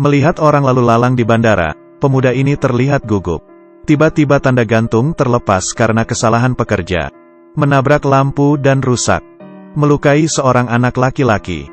Melihat orang lalu lalang di bandara, pemuda ini terlihat gugup. Tiba-tiba tanda gantung terlepas karena kesalahan pekerja. Menabrak lampu dan rusak. Melukai seorang anak laki-laki.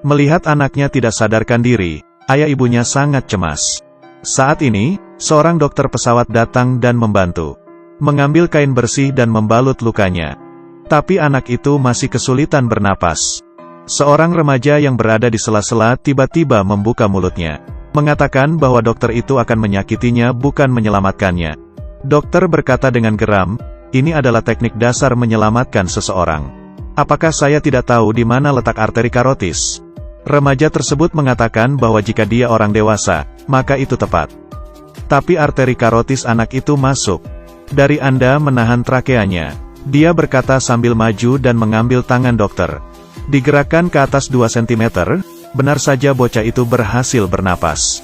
Melihat anaknya tidak sadarkan diri, ayah ibunya sangat cemas. Saat ini, seorang dokter pesawat datang dan membantu. Mengambil kain bersih dan membalut lukanya. Tapi anak itu masih kesulitan bernapas. Seorang remaja yang berada di sela-sela tiba-tiba membuka mulutnya. Mengatakan bahwa dokter itu akan menyakitinya bukan menyelamatkannya. Dokter berkata dengan geram, "Ini adalah teknik dasar menyelamatkan seseorang. Apakah saya tidak tahu di mana letak arteri karotis?" Remaja tersebut mengatakan bahwa jika dia orang dewasa, maka itu tepat. Tapi arteri karotis anak itu masuk. Dari Anda menahan trakeanya. Dia berkata sambil maju dan mengambil tangan dokter. Digerakkan ke atas 2 cm, benar saja bocah itu berhasil bernapas.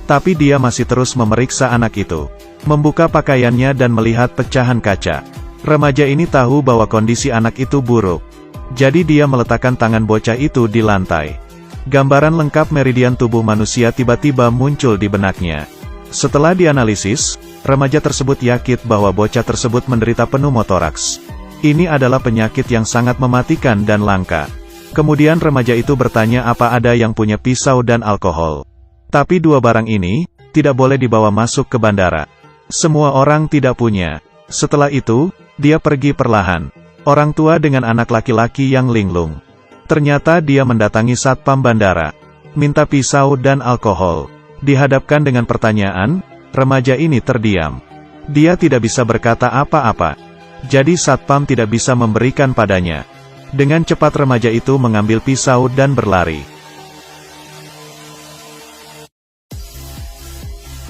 Tapi dia masih terus memeriksa anak itu. Membuka pakaiannya dan melihat pecahan kaca. Remaja ini tahu bahwa kondisi anak itu buruk. Jadi dia meletakkan tangan bocah itu di lantai. Gambaran lengkap meridian tubuh manusia tiba-tiba muncul di benaknya. Setelah dianalisis, remaja tersebut yakin bahwa bocah tersebut menderita pneumotoraks. Ini adalah penyakit yang sangat mematikan dan langka. Kemudian remaja itu bertanya apa ada yang punya pisau dan alkohol. Tapi dua barang ini tidak boleh dibawa masuk ke bandara. Semua orang tidak punya. Setelah itu, dia pergi perlahan. Orang tua dengan anak laki-laki yang linglung. Ternyata dia mendatangi satpam bandara. Minta pisau dan alkohol. Dihadapkan dengan pertanyaan, remaja ini terdiam. Dia tidak bisa berkata apa-apa. Jadi satpam tidak bisa memberikan padanya. Dengan cepat remaja itu mengambil pisau dan berlari.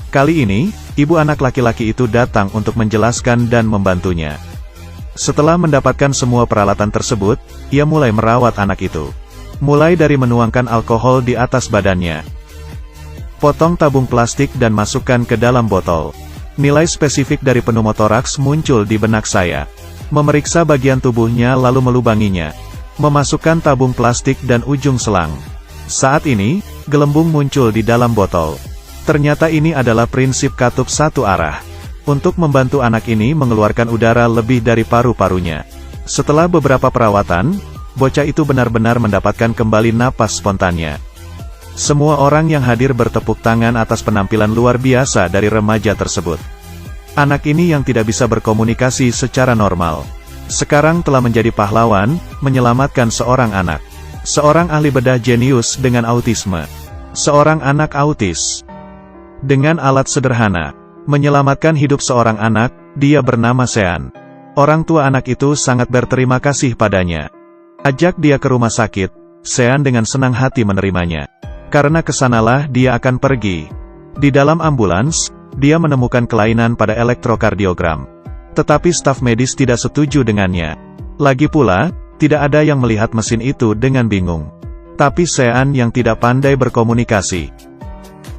Kali ini, ibu anak laki-laki itu datang untuk menjelaskan dan membantunya. Setelah mendapatkan semua peralatan tersebut, ia mulai merawat anak itu. Mulai dari menuangkan alkohol di atas badannya. Potong tabung plastik dan masukkan ke dalam botol. Nilai spesifik dari pneumotoraks muncul di benak saya. Memeriksa bagian tubuhnya lalu melubanginya. Memasukkan tabung plastik dan ujung selang. Saat ini, gelembung muncul di dalam botol. Ternyata ini adalah prinsip katup satu arah. Untuk membantu anak ini mengeluarkan udara lebih dari paru-parunya. Setelah beberapa perawatan, bocah itu benar-benar mendapatkan kembali napas spontannya. Semua orang yang hadir bertepuk tangan atas penampilan luar biasa dari remaja tersebut. Anak ini yang tidak bisa berkomunikasi secara normal. Sekarang telah menjadi pahlawan, menyelamatkan seorang anak. Seorang ahli bedah jenius dengan autisme. Seorang anak autis. Dengan alat sederhana, menyelamatkan hidup seorang anak, dia bernama Sean. Orang tua anak itu sangat berterima kasih padanya. Ajak dia ke rumah sakit, Sean dengan senang hati menerimanya. Karena kesanalah dia akan pergi. Di dalam ambulans, dia menemukan kelainan pada elektrokardiogram. Tetapi staf medis tidak setuju dengannya. Lagi pula, tidak ada yang melihat mesin itu dengan bingung. Tapi Sean yang tidak pandai berkomunikasi.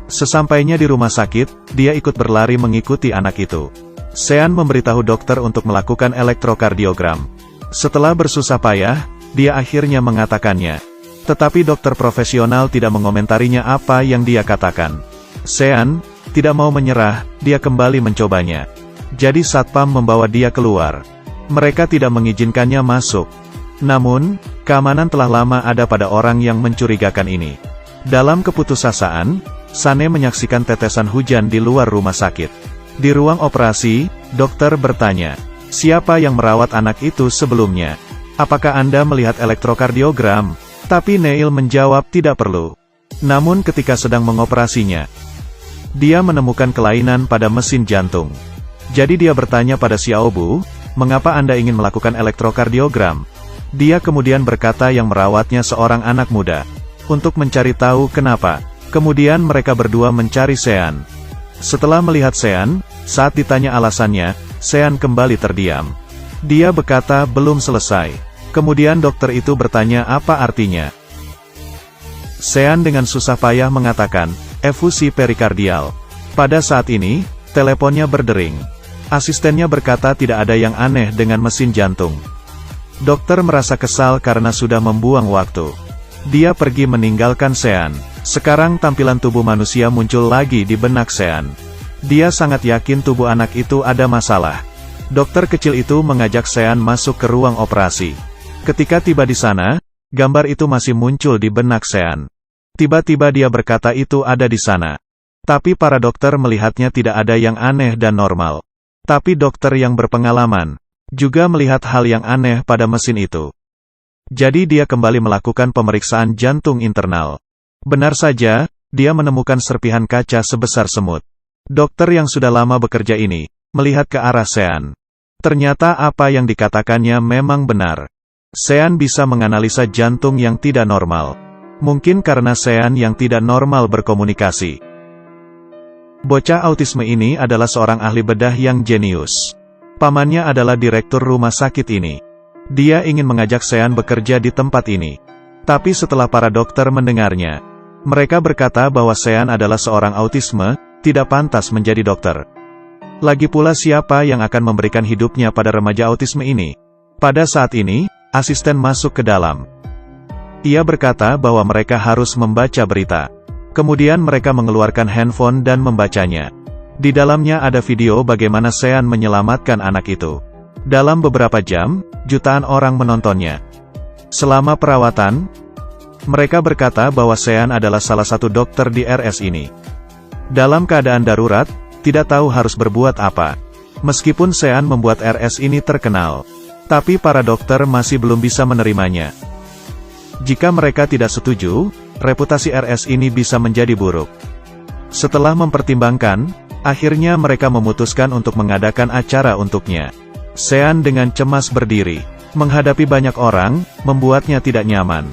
Sesampainya di rumah sakit, dia ikut berlari mengikuti anak itu. Sean memberitahu dokter untuk melakukan elektrokardiogram. Setelah bersusah payah, dia akhirnya mengatakannya. Tetapi dokter profesional tidak mengomentarinya apa yang dia katakan. Sean tidak mau menyerah, dia kembali mencobanya. Jadi satpam membawa dia keluar. Mereka tidak mengizinkannya masuk. Namun, keamanan telah lama ada pada orang yang mencurigakan ini. Dalam keputusasaan, Sane menyaksikan tetesan hujan di luar rumah sakit. Di ruang operasi, dokter bertanya, siapa yang merawat anak itu sebelumnya? Apakah Anda melihat elektrokardiogram? Tapi Neil menjawab tidak perlu. Namun ketika sedang mengoperasinya, dia menemukan kelainan pada mesin jantung. Jadi dia bertanya pada Xiaobu, mengapa Anda ingin melakukan elektrokardiogram? Dia kemudian berkata yang merawatnya seorang anak muda. Untuk mencari tahu kenapa. Kemudian mereka berdua mencari Sean. Setelah melihat Sean, saat ditanya alasannya, Sean kembali terdiam. Dia berkata belum selesai. Kemudian dokter itu bertanya apa artinya. Sean dengan susah payah mengatakan, efusi perikardial. Pada saat ini, teleponnya berdering. Asistennya berkata tidak ada yang aneh dengan mesin jantung. Dokter merasa kesal karena sudah membuang waktu. Dia pergi meninggalkan Sean. Sekarang tampilan tubuh manusia muncul lagi di benak Sean. Dia sangat yakin tubuh anak itu ada masalah. Dokter kecil itu mengajak Sean masuk ke ruang operasi. Ketika tiba di sana, gambar itu masih muncul di benak Sean. Tiba-tiba dia berkata itu ada di sana. Tapi para dokter melihatnya tidak ada yang aneh dan normal. Tapi dokter yang berpengalaman juga melihat hal yang aneh pada mesin itu. Jadi dia kembali melakukan pemeriksaan jantung internal. Benar saja, dia menemukan serpihan kaca sebesar semut. Dokter yang sudah lama bekerja ini melihat ke arah Sean. Ternyata apa yang dikatakannya memang benar. Sean bisa menganalisa jantung yang tidak normal. Mungkin karena Sean yang tidak normal berkomunikasi. Bocah autisme ini adalah seorang ahli bedah yang jenius. Pamannya adalah direktur rumah sakit ini. Dia ingin mengajak Sean bekerja di tempat ini. Tapi setelah para dokter mendengarnya, mereka berkata bahwa Sean adalah seorang autisme, tidak pantas menjadi dokter. Lagi pula siapa yang akan memberikan hidupnya pada remaja autisme ini? Pada saat ini, asisten masuk ke dalam. Ia berkata bahwa mereka harus membaca berita. Kemudian mereka mengeluarkan handphone dan membacanya. Di dalamnya ada video bagaimana Sean menyelamatkan anak itu. Dalam beberapa jam, jutaan orang menontonnya. Selama perawatan, mereka berkata bahwa Sean adalah salah satu dokter di RS ini. Dalam keadaan darurat, tidak tahu harus berbuat apa. Meskipun Sean membuat RS ini terkenal, tapi para dokter masih belum bisa menerimanya. Jika mereka tidak setuju, reputasi RS ini bisa menjadi buruk. Setelah mempertimbangkan, akhirnya mereka memutuskan untuk mengadakan acara untuknya. Sean dengan cemas berdiri. Menghadapi banyak orang, membuatnya tidak nyaman.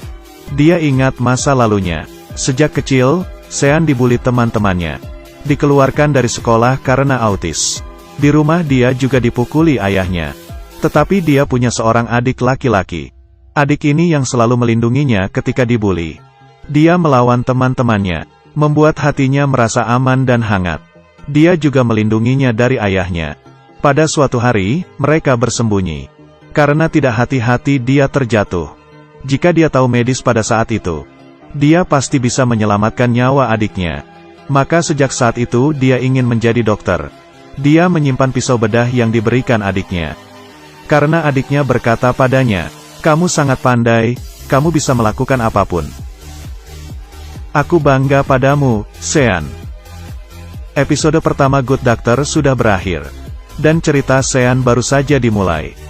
Dia ingat masa lalunya. Sejak kecil, Sean dibully teman-temannya. Dikeluarkan dari sekolah karena autis. Di rumah dia juga dipukuli ayahnya. Tetapi dia punya seorang adik laki-laki. Adik ini yang selalu melindunginya ketika dibully. Dia melawan teman-temannya, membuat hatinya merasa aman dan hangat. Dia juga melindunginya dari ayahnya. Pada suatu hari, mereka bersembunyi. Karena tidak hati-hati dia terjatuh. Jika dia tahu medis pada saat itu, dia pasti bisa menyelamatkan nyawa adiknya. Maka sejak saat itu dia ingin menjadi dokter. Dia menyimpan pisau bedah yang diberikan adiknya. Karena adiknya berkata padanya, "Kamu sangat pandai, kamu bisa melakukan apapun. Aku bangga padamu, Sean." Episode pertama Good Doctor sudah berakhir. Dan cerita Sean baru saja dimulai.